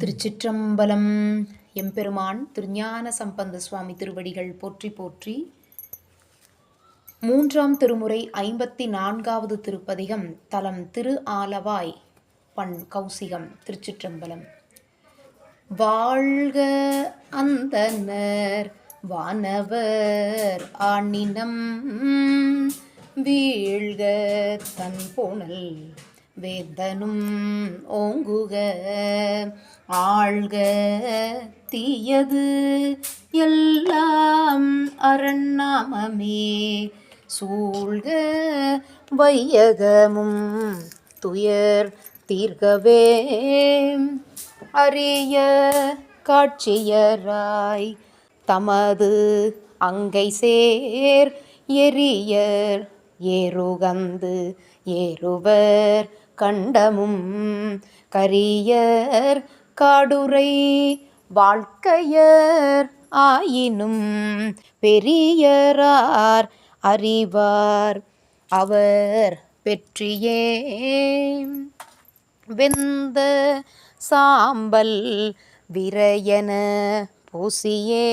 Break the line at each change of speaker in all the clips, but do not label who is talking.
திருச்சிற்றம்பலம். எம்பெருமான் திருஞான சம்பந்த சுவாமி திருவடிகள் போற்றி போற்றி. மூன்றாம் திருமுறை 54வது திருப்பதிகம். தலம் திரு ஆலவாய். பண் கௌசிகம். திருச்சிற்றம்பலம். வாழ்க அந்தணர் வானவர் ஆணினம் வீழ்க தன் புனல் வேதனும் ஓங்குக ஆழ்க தீயது எல்லாம் அரண்நாமமே சூழ்க வையகமும் துயர் தீர்க்கவே அரிய காட்சியராய் தமது அங்கை சேர் எரியர் ஏறுகந்து ஏறுவர் கண்டமும் கரியர் காடுரை வாழ்க்கையர் ஆயினும் பெரியரார் அறிவார் அவர் பெற்றியே வெந்த சாம்பல் விரையன பூசியே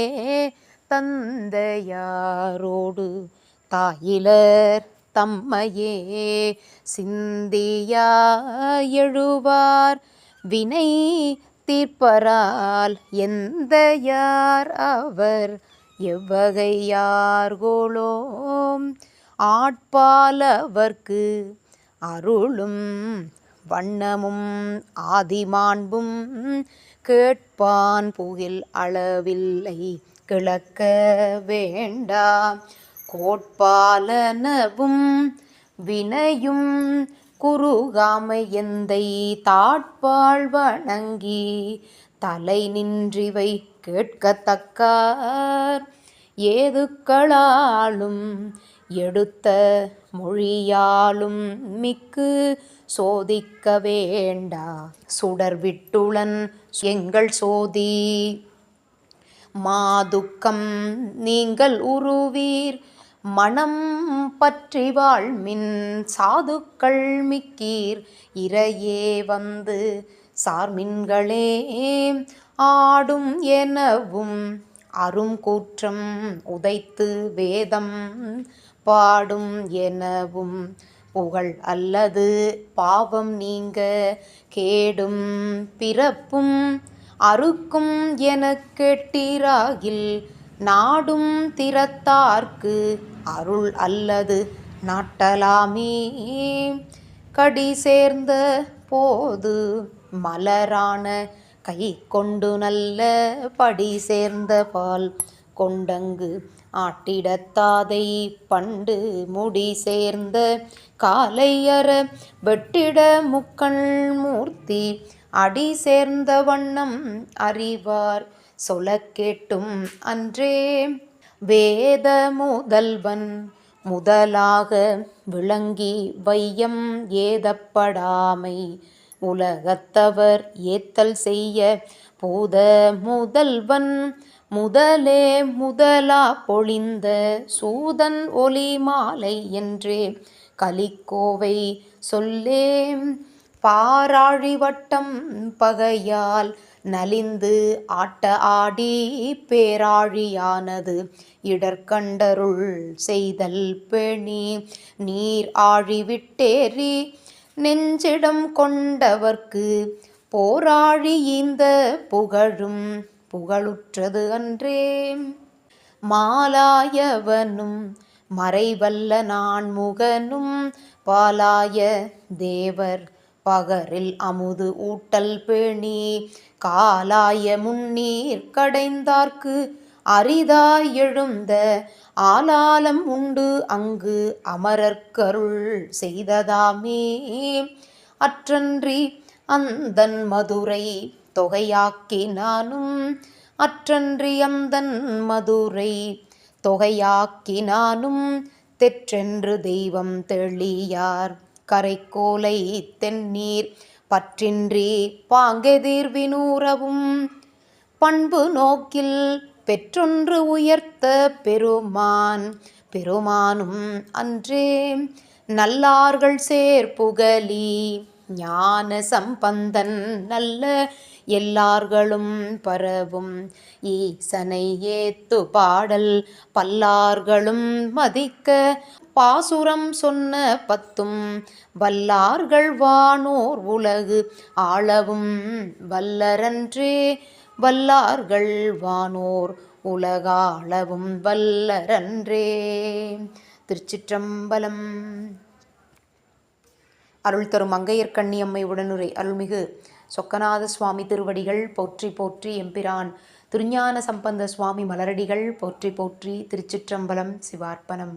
தந்தையாரோடு தாயிலர் தம்மையே சிந்தியா எழுவார் வினை தீர்ப்பரால் எந்த யார் அவர் எவ்வகையார்கோளோம் ஆட்பாலவர்க்கு அருளும் வண்ணமும் ஆதிமாண்பும் கேட்பான் புகில் அளவில்லை கிளக்க வேண்டாம் கோட்பாலனவும் வினையும் குறுகாமை எந்தை தாட்பால் வணங்கி தலை நின்றிவை கேட்கத்தக்கார் ஏதுக்களாலும் எடுத்த மொழியாலும் மிக்கு சோதிக்க வேண்டா சுடர்விட்டுளன் எங்கள் சோதி மாதுக்கம் நீங்கள் உருவீர் மனம் பற்றி வாழ்மின் சாதுக்கள் மிக்கீர் இறையே வந்து சார்மின்களே ஆடும் எனவும் அரும் கூற்றம் உதைத்து வேதம் பாடும் எனவும் புகழ் அல்லது பாவம் நீங்க கேடும் பிறப்பும் அறுக்கும் எனக் கேட்டீராகில் நாடும் திறத்தார்க்கு அருள் அல்லது நாட்டலாமே கடி சேர்ந்த போது மலரான கை கொண்டு நல்ல படி சேர்ந்த பால் கொண்டங்கு ஆட்டிடத்தாதை பண்டு முடி சேர்ந்த காலை அற வெட்டிட முக்கண் மூர்த்தி அடி சேர்ந்த வண்ணம் அறிவார் சொல கேட்டும் அன்றே வேத முதல்வன் முதலாக விளங்கி வையம் ஏதப்படாமை உலகத்தவர் ஏத்தல் செய்ய பூத முதல்வன் முதலே முதலா பொழிந்த சூதன் ஒலி மாலை என்றே கலிக்கோவை சொல்லேம் பாராழி வட்டம் பகையால் நலிந்து ஆட்ட ஆடி பேராழியானது இடர்கண்டருள் செய்தல் பேணி நீர் ஆழி விட்டேறி நெஞ்சிடம் கொண்டவர்க்கு போராழி இந்த புகழும் புகழுற்றது அன்றே மாலாயவனும் மறைவல்ல நான்முகனும் பாலாய தேவர் பகரில் அமுது ஊட்டல் பேணி காலாய முன்னீர் கடைந்தார்க்கு அரிதாய் எழுந்த ஆலாலம் உண்டு அங்கு அமரர்க்கருள் செய்ததாமே அற்றன்றி அந்தன் மதுரை தொகையாக்கினானும் அற்றன்றி அந்தன் மதுரை தொகையாக்கினானும் தெற்றென்று தெய்வம் தெளியார் கரைக்கோலை தென்னீர் பற்றின்றி பாங்கெதிர் வினூரவும் பண்பு நோக்கில் பெற்றொன்று உயர்த்த பெருமானும் அன்றே நல்லார்கள் சேர்ப்புகலி ஞான சம்பந்தன் நல்ல எல்லார்களும் பரவும் ஈசனை ஏத்து பாடல் பல்லார்களும் மதிக்க பாசுரம் சொன்ன பத்தும் வல்லார்கள் வானோர் உலகு ஆளவும் வல்லரன்றே. வல்லார்கள் வானோர் உலகாளவும் வல்லரன்றே. திருச்சிற்றம்பலம். அருள் தரும் மங்கையர்க்கண்ணி அம்மை உடனுரை அருள்மிகு சொக்கநாத சுவாமி திருவடிகள் போற்றி போற்றி. எம்பிரான் திருஞான சம்பந்த சுவாமி மலரடிகள் போற்றி போற்றி. திருச்சிற்றம்பலம். சிவார்ப்பணம்.